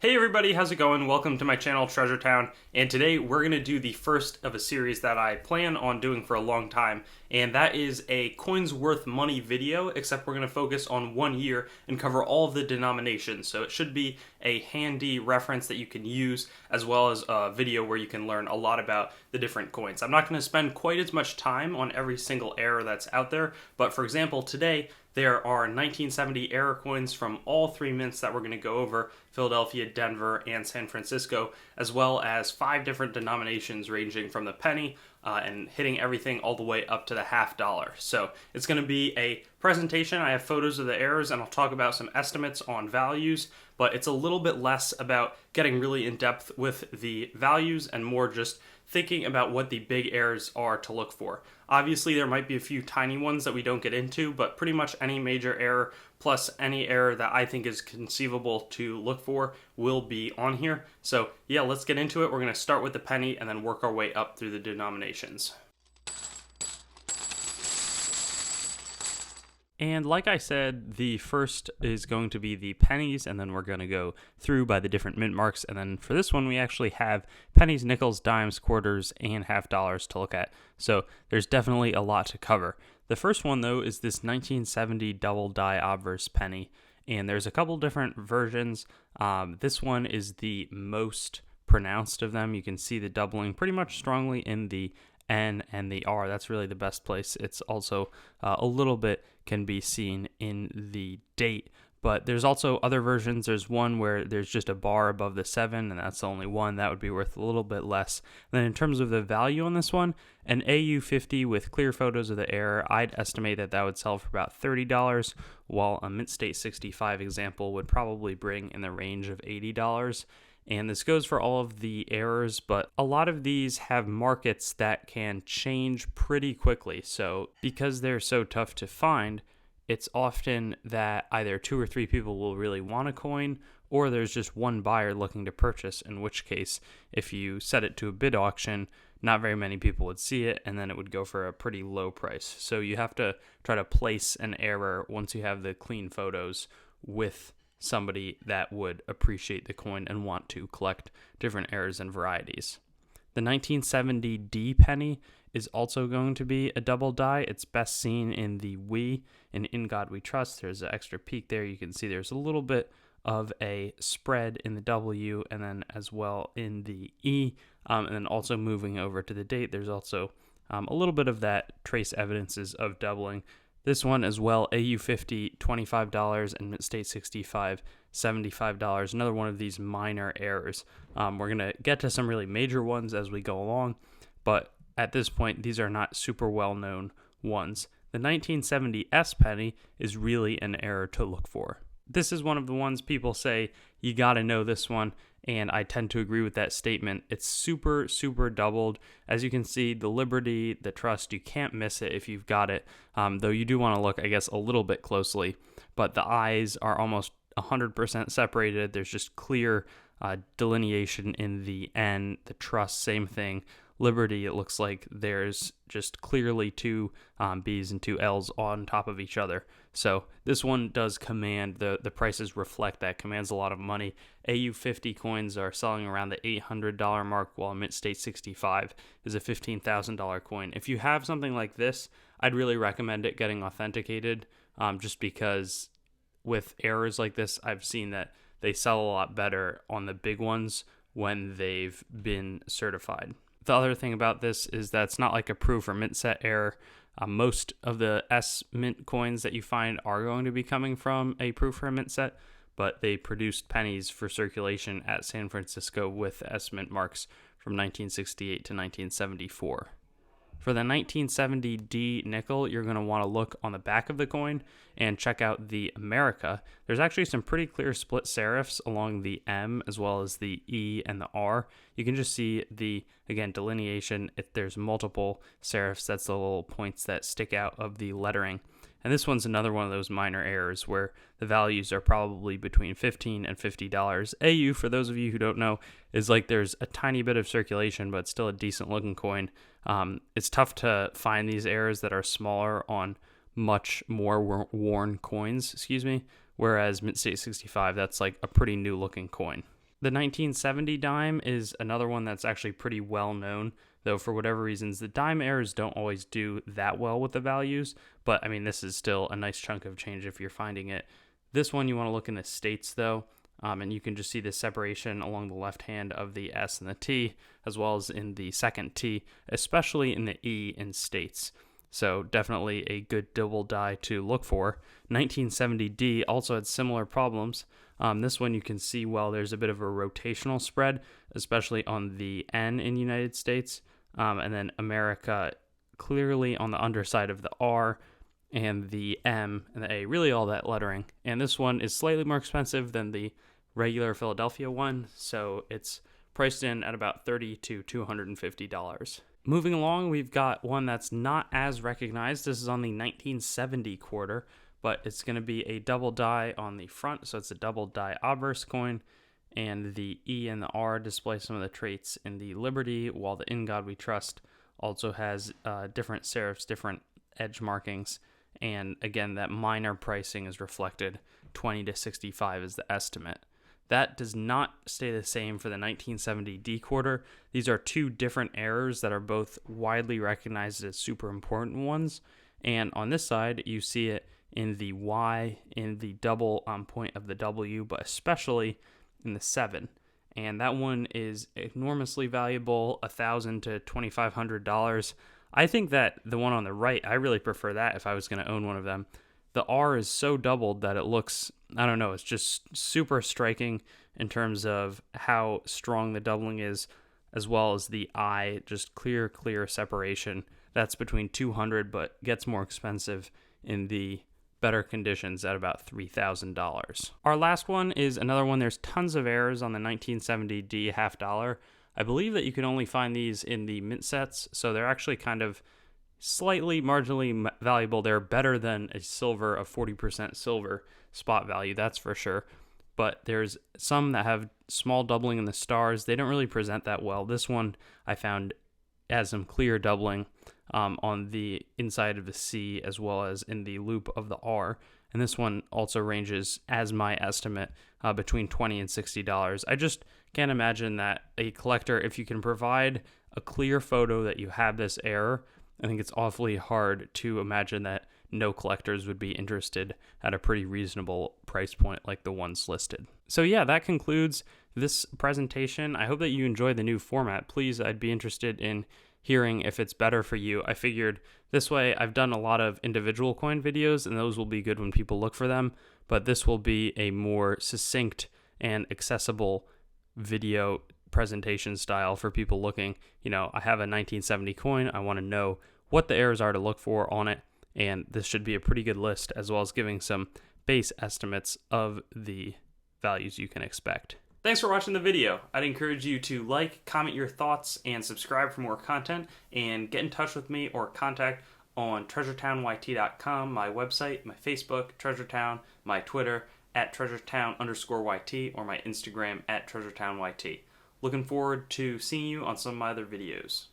Hey everybody, how's it going? Welcome to my channel, Treasure Town, and today we're going to do the first of a series that I plan on doing for a long time, and that is a coins worth money video, except we're going to focus on 1 year and cover all of the denominations, so it should be a handy reference that you can use, as well as a video where you can learn a lot about the different coins. I'm not going to spend quite as much time on every single error that's out there, but for example, today, there are 1970 error coins from all three mints that we're going to go over, Philadelphia, Denver, and San Francisco, as well as 5 different denominations ranging from the penny and hitting everything all the way up to the $50. So it's going to be a presentation. I have photos of the errors and I'll talk about some estimates on values, but it's a little bit less about getting really in depth with the values and more just thinking about what the big errors are to look for. Obviously, there might be a few tiny ones that we don't get into, but pretty much any major error plus any error that I think is conceivable to look for will be on here. So yeah, let's get into it. We're going to start with the penny and then work our way up through the denominations. And like I said, the first is going to be the pennies, and then we're going to go through by the different mint marks. And then for this one, we actually have pennies, nickels, dimes, quarters, and $50 to look at. So there's definitely a lot to cover. The first one, though, is this 1970 double die obverse penny. And there's a couple different versions. This one is the most pronounced of them. You can see the doubling pretty much strongly in the N and the R. That's really the best place. It's also a little bit can be seen in the date, but there's also other versions. There's one where there's just a bar above the 7, and that's the only one. That would be worth a little bit less. Then in terms of the value on this one, an AU50 with clear photos of the error, I'd estimate that that would sell for about $30, while a Mint State 65 example would probably bring in the range of $80. And this goes for all of the errors, but a lot of these have markets that can change pretty quickly. So because they're so tough to find, it's often that either 2 or 3 people will really want a coin, or there's just one buyer looking to purchase, in which case, if you set it to a bid auction, not very many people would see it, and then it would go for a pretty low price. So you have to try to place an error once you have the clean photos with somebody that would appreciate the coin and want to collect different errors and varieties. The 1970 D penny is also going to be a double die. It's best seen in the We and In God We Trust. There's an extra peak there. You can see there's a little bit of a spread in the W and then as well in the E. And then also moving over to the date, there's also a little bit of that trace evidences of doubling. This one as well, AU50, $25, and Mint State 65, $75. Another one of these minor errors. We're going to get to some really major ones as we go along, but at this point, these are not super well-known ones. The 1970 S penny is really an error to look for. This is one of the ones people say, you got to know this one, and I tend to agree with that statement. It's super, super doubled. As you can see, the Liberty, the Trust, you can't miss it if you've got it, though you do want to look, I guess, a little bit closely. But the eyes are almost 100% separated. There's just clear delineation in the N. The Trust, same thing. Liberty, it looks like there's just clearly 2 B's and 2 L's on top of each other. So this one does command, the prices reflect that, commands a lot of money. AU50 coins are selling around the $800 mark, while Mint State 65 is a $15,000 coin. If you have something like this, I'd really recommend it getting authenticated, just because with errors like this, I've seen that they sell a lot better on the big ones when they've been certified. The other thing about this is that it's not like a proof or mint set error. Most of the S mint coins that you find are going to be coming from a proof or a mint set, but they produced pennies for circulation at San Francisco with S mint marks from 1968 to 1974. For the 1970 D nickel, you're going to want to look on the back of the coin and check out the America. There's actually some pretty clear split serifs along the M as well as the E and the R. You can just see the, again, delineation. If there's multiple serifs, that's the little points that stick out of the lettering. And this one's another one of those minor errors where the values are probably between $15 and $50. AU, for those of you who don't know, is like there's a tiny bit of circulation, but still a decent looking coin. It's tough to find these errors that are smaller on much more worn coins, whereas Mint State 65, that's like a pretty new looking coin. The 1970 dime is another one that's actually pretty well known, though for whatever reasons, the dime errors don't always do that well with the values, but I mean, this is still a nice chunk of change if you're finding it. This one you want to look in the states though, and you can just see the separation along the left hand of the S and the T, as well as in the second T, especially in the E in states. So definitely a good double die to look for. 1970D also had similar problems. This one you can see, well, there's a bit of a rotational spread, especially on the N in United States, and then America clearly on the underside of the R, and the M and the A, really all that lettering. And this one is slightly more expensive than the regular Philadelphia one, so it's priced in at about $30 to $250. Moving along, we've got one that's not as recognized. This is on the 1970 quarter, but it's going to be a double die on the front, so it's a double die obverse coin, and the E and the R display some of the traits in the Liberty, while the In God We Trust also has different serifs, different edge markings, and again, that minor pricing is reflected. 20 to 65 is the estimate. That does not stay the same for the 1970 D quarter. These are two different errors that are both widely recognized as super important ones. And on this side, you see it in the Y, in the double point of the W, but especially in the 7. And that one is enormously valuable, $1,000 to $2,500. I think that the one on the right, I really prefer that if I was going to own one of them. The R is so doubled that it looks, I don't know, it's just super striking in terms of how strong the doubling is, as well as the I, just clear separation. That's between 200, but gets more expensive in the better conditions at about $3,000. Our last one is another one. There's tons of errors on the 1970 D half dollar. I believe that you can only find these in the mint sets, so they're actually kind of slightly marginally valuable. They're better than a silver, a 40% silver spot value, that's for sure. But there's some that have small doubling in the stars. They don't really present that well. This one I found has some clear doubling on the inside of the C as well as in the loop of the R. And this one also ranges, as my estimate, between $20 and $60. I just can't imagine that a collector, if you can provide a clear photo that you have this error, I think it's awfully hard to imagine that no collectors would be interested at a pretty reasonable price point like the ones listed. So yeah, that concludes this presentation. I hope that you enjoy the new format. Please, I'd be interested in hearing if it's better for you. I figured this way, I've done a lot of individual coin videos, and those will be good when people look for them, but this will be a more succinct and accessible video presentation style for people looking. You know, I have a 1970 coin. I want to know what the errors are to look for on it, and this should be a pretty good list, as well as giving some base estimates of the values you can expect. Thanks for watching the video. I'd encourage you to like, comment your thoughts, and subscribe for more content, and get in touch with me or contact on treasuretown.yt.com, my website, my Facebook, Treasuretown, my Twitter, at treasuretown_YT, or my Instagram, at treasuretown_YT. Looking forward to seeing you on some of my other videos.